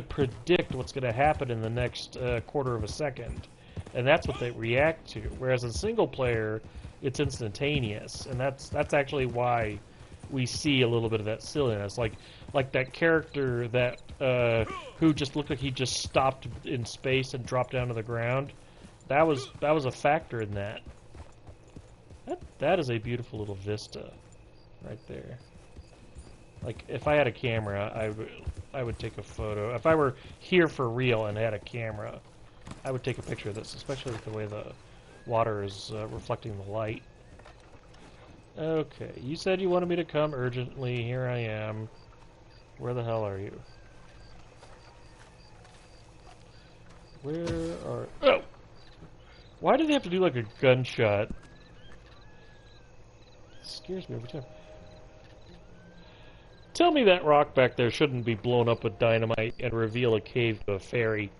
predict what's going to happen in the next quarter of a second, and that's what they react to. Whereas in single player, it's instantaneous, and that's actually why we see a little bit of that silliness, like that character that who just looked like he just stopped in space and dropped down to the ground. That was a factor in that. That is a beautiful little vista, right there. Like if I had a camera, I would take a photo. If I were here for real and had a camera, I would take a picture of this, especially with the way the water is reflecting the light. Okay, you said you wanted me to come urgently. Here I am. Where the hell are you? Where are... Oh! Why do they have to do like a gunshot? It scares me every time. Tell me that rock back there shouldn't be blown up with dynamite and reveal a cave to a fairy.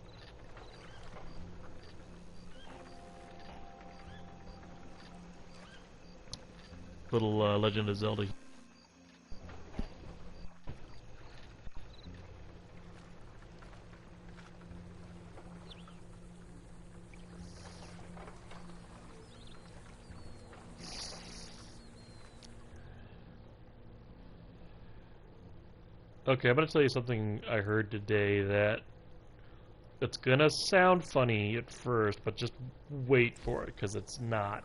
Little Legend of Zelda. Okay, I'm going to tell you something I heard today that it's going to sound funny at first, but just wait for it, because it's not.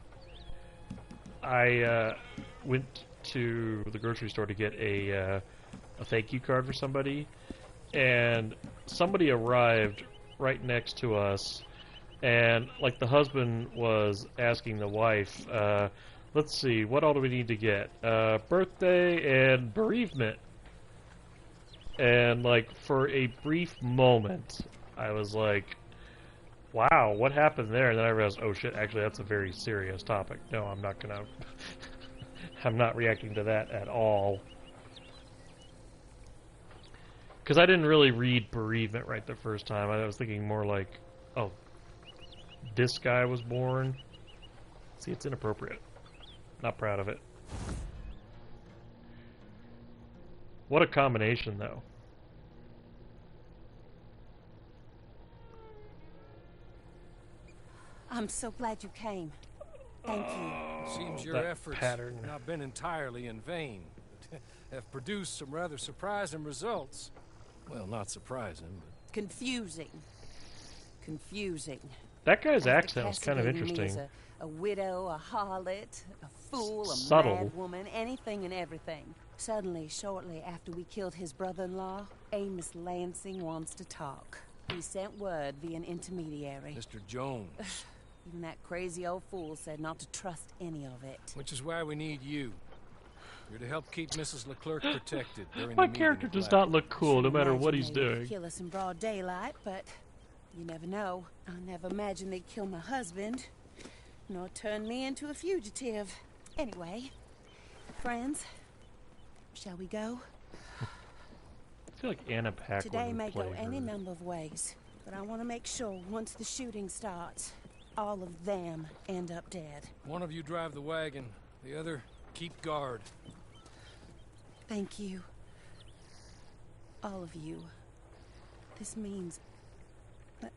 I went to the grocery store to get a thank you card for somebody, and somebody arrived right next to us, and like the husband was asking the wife, let's see, what all do we need to get? Birthday and bereavement. And like for a brief moment, I was like, wow, what happened there? And then I realized, oh shit, actually that's a very serious topic. No, I'm not gonna I'm not reacting to that at all. Because I didn't really read bereavement right the first time. I was thinking more like, oh, this guy was born. See, it's inappropriate. Not proud of it. What a combination, though. I'm so glad you came. Thank you. Seems your That efforts pattern. have not been entirely in vain. Have produced some rather surprising results. Well, not surprising, but... Confusing. Confusing. That guy's After accent was kind of castigating me interesting. as a widow, a harlot, a fool, a Subtle. mad woman, anything and everything. Suddenly, shortly after we killed his brother-in-law, Amos Lansing wants to talk. He sent word via an intermediary. Mr. Jones. Even that crazy old fool said not to trust any of it. Which is why we need you. You're to help keep Mrs. Leclerc protected during My the character meeting does of not look cool, no matter what he's Imagine they would doing. kill us in broad daylight, but you never know. I never imagined they'd kill my husband, nor turn me into a fugitive. Anyway, friends, shall we go? I feel like Anna Paquin Today would may play go any her. number of ways, but I want to make sure once the shooting starts, all of them end up dead. One of you drive the wagon, the other keep guard. Thank you. All of you. This means... My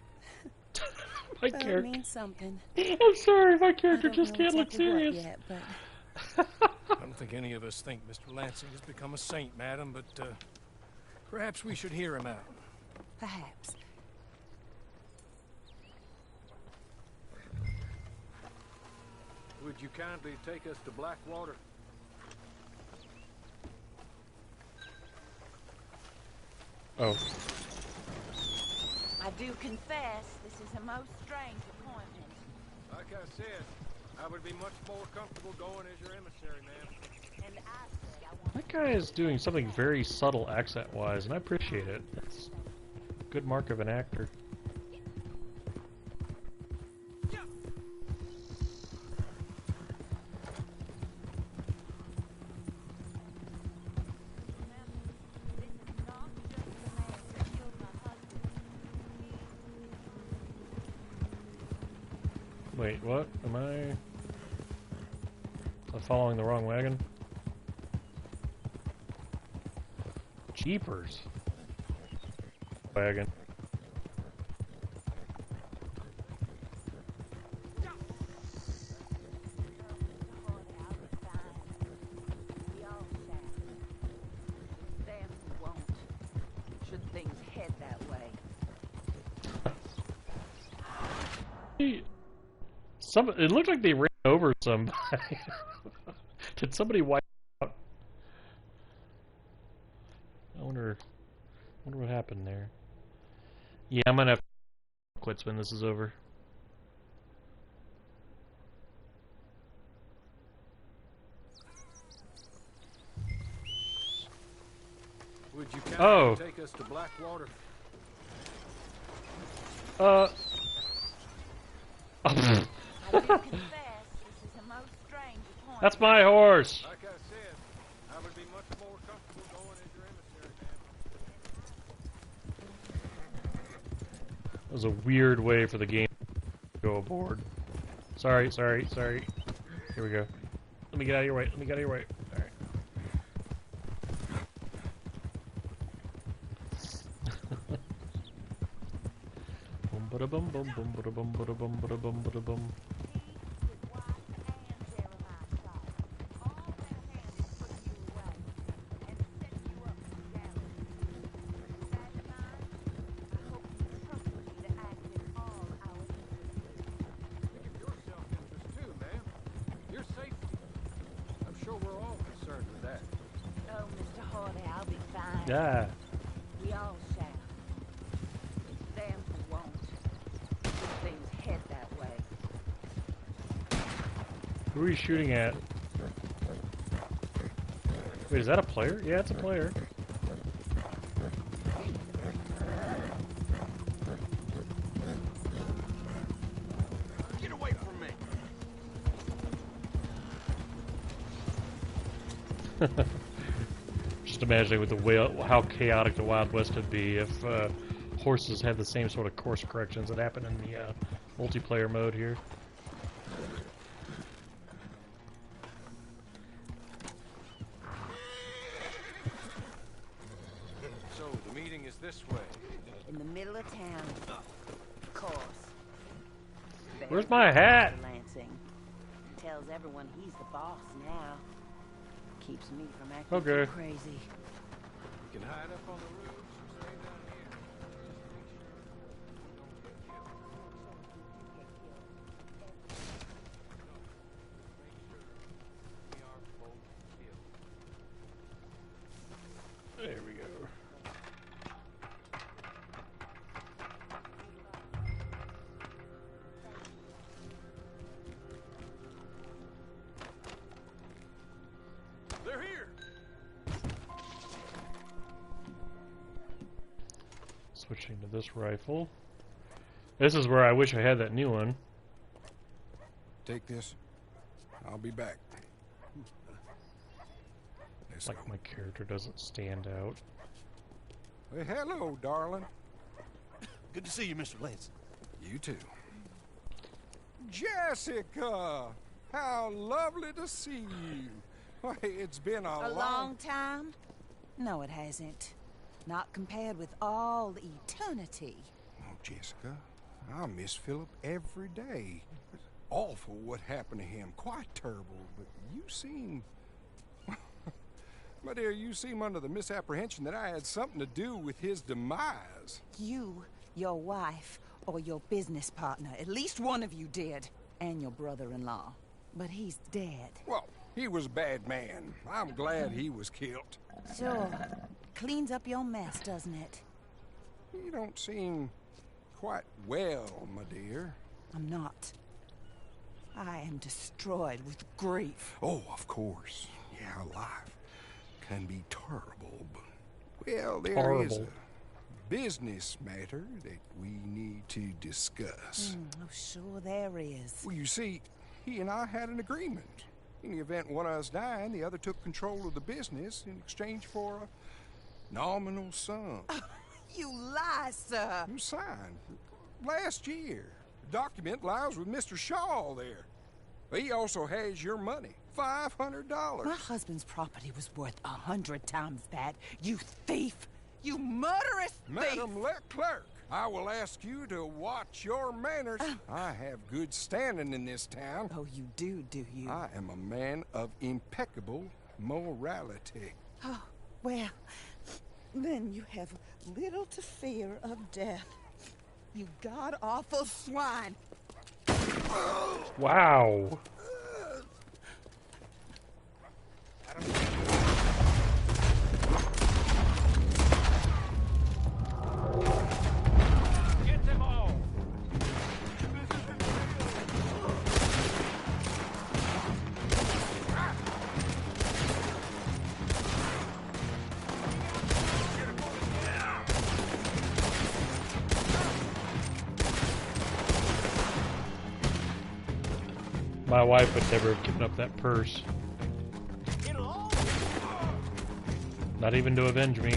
it character. means something. I'm sorry, my character I don't just know can't look exactly what serious. yet, but I don't think any of us think Mr. Lansing has become a saint, madam, but perhaps we should hear him out. perhaps. Would you kindly take us to Blackwater? Oh. I do confess, this is a most strange appointment. Like I said, I would be much more comfortable going as your emissary, ma'am. And I say I want That guy is doing something very subtle accent-wise, and I appreciate it. That's a good mark of an actor. Wait, what? Am I following the wrong wagon? Jeepers. Wagon. We all shall. It looked like they ran over somebody. Did somebody wipe out? I wonder what happened there. Yeah, I'm gonna have to quit when this is over. Would you kindly take us to Blackwater? I do confess, this is a most strange appointment. That's my horse. Like I said, I would be much more comfortable going as your emissary, ma'am. That was a weird way for the game to go aboard. Sorry. Here we go. Let me get out of your way. Alright. Bum bada bum bum bum bada bum bada bum bada bum bada bum. Yeah. We all shall. Them who won't. If things head that way. Who are you shooting at? Wait, is that a player? Yeah, it's a player. Get away from me! Just imagining with how chaotic the Wild West would be if horses had the same sort of course corrections that happen in the multiplayer mode here. So the meeting is this way. In the middle of town. Of course. Where's my hat? Lansing. Tells everyone he's the boss now. Keeps me from acting too crazy. You can hide up on the roofs or stay down here. There we go. They're here. Switching to this rifle. This is where I wish I had that new one. Take this. I'll be back. Like my character doesn't stand out. Well, hello, darling. Good to see you, Mr. Lansing. You too. Jessica! How lovely to see you. Why, it's been A long time? No, it hasn't. Not compared with all eternity. Oh, Jessica, I miss Philip every day. It's awful what happened to him. Quite terrible, but you seem... My dear, you seem under the misapprehension that I had something to do with his demise. You, your wife, or your business partner. At least one of you did. And your brother-in-law. But he's dead. Well, he was a bad man. I'm glad he was killed. Sure. Cleans up your mess, doesn't it? You don't seem quite well, my dear. I'm not. I am destroyed with grief. Oh, of course. Yeah, life can be terrible, but... Well, there is a business matter that we need to discuss. Oh, sure there is. Well, you see, he and I had an agreement. In the event one of us died, the other took control of the business in exchange for a nominal sum. You lie, sir. You signed last year. The document lies with Mr. Shaw there. He also has your money, $500. My husband's property was worth 100 times that. You thief! You murderous thief! Madam Leclerc, I will ask you to watch your manners. I have good standing in this town. Oh, you do you? I am a man of impeccable morality. Oh, well, then you have little to fear of death. You god-awful swine. Wow. Get them all. My wife would never have given up that purse. Not even to avenge me.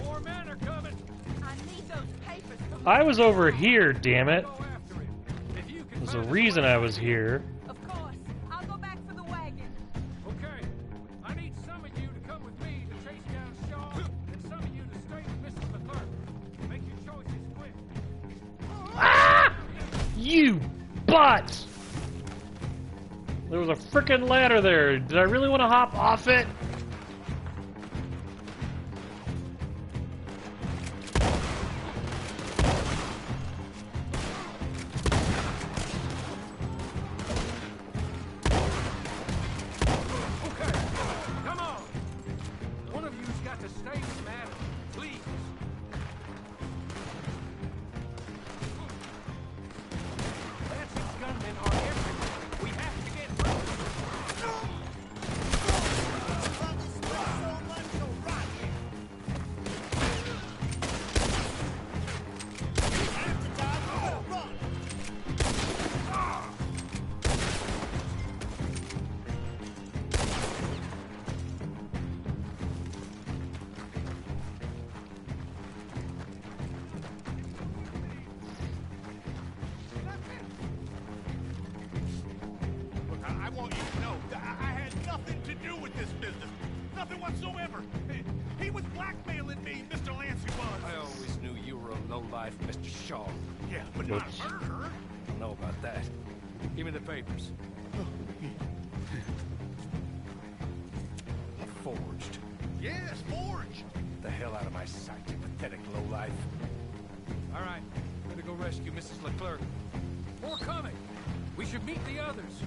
More men are coming. I need those papers. I was over here, damn it. Go after him. If you can There's a find us reason way I was here. Of course. I'll go back for the wagon. Okay. I need some of you to come with me to chase down Shaw, and some of you to stay with Mrs. McClure. Make your choices quick. Ah! You butt! There was a frickin' ladder there. Did I really want to hop off it? Okay. Come on. One of you's got to stay with Madam. Please. Lansing's gunmen are everywhere. We have to get through. Look, I want you to know that I had nothing to do with this business. Nothing whatsoever. He was blackmailing me, Mr. Lancey was. I always knew you were a lowlife, Mr. Shaw. Yeah, but not a murderer. I don't know about that. Give me the papers. Forged. Yes, forged. The hell out of my sight, you pathetic lowlife. All right, better go rescue Mrs. Leclerc. More coming. We should meet the others.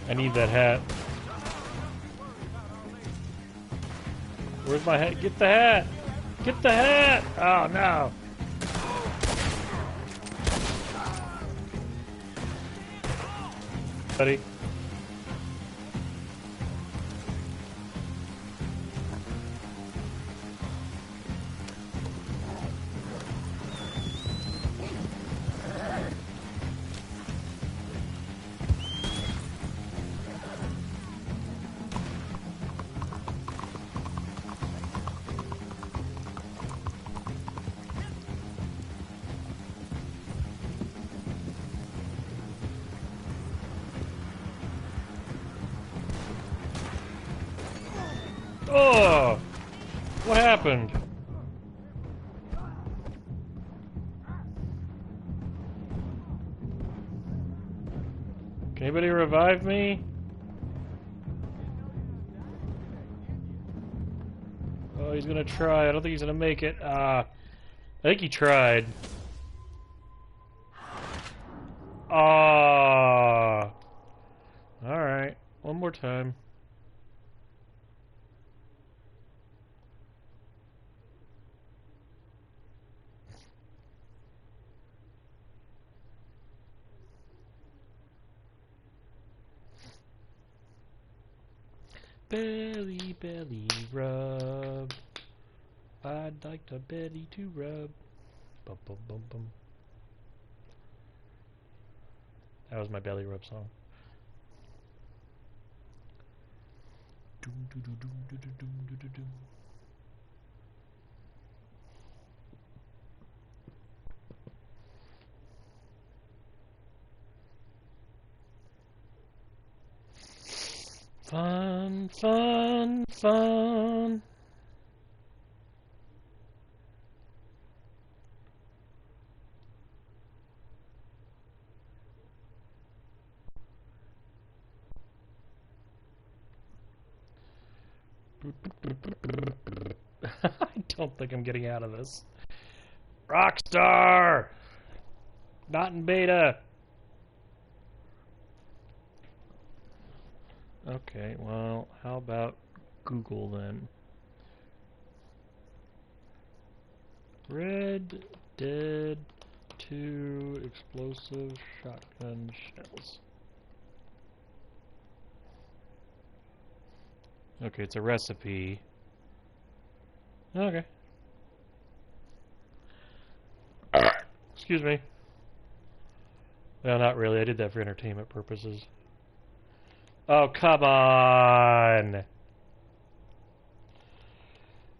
I need that hat. Where's my hat? Get the hat! Get the hat! Oh no! Buddy. Oh! What happened? Can anybody revive me? Oh, he's gonna try. I don't think he's gonna make it. I think he tried. Ah. Alright. One more time. Belly, belly rub. I'd like the belly to rub. Bum, bum, bum, bum. That was my belly rub song. Doom, doo, doo, doom, doo, doo, doom, doo, doo, doom. Fun, fun, fun. I don't think I'm getting out of this. Rockstar! Not in beta! Okay, well, how about Google then? Red Dead 2 explosive shotgun shells. Okay, it's a recipe. Okay. Excuse me. No, not really. I did that for entertainment purposes. Oh, come on!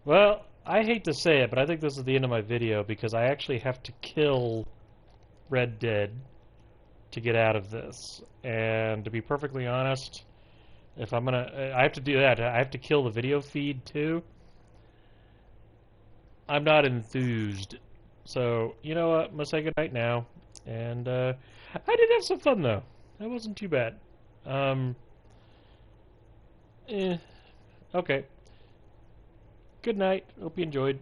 Well, I hate to say it, but I think this is the end of my video because I actually have to kill Red Dead to get out of this. And to be perfectly honest, if I'm gonna... I have to do that. I have to kill the video feed too. I'm not enthused. So, you know what? I'm gonna say goodnight now. And, I did have some fun though. That wasn't too bad. Okay. Good night. Hope you enjoyed.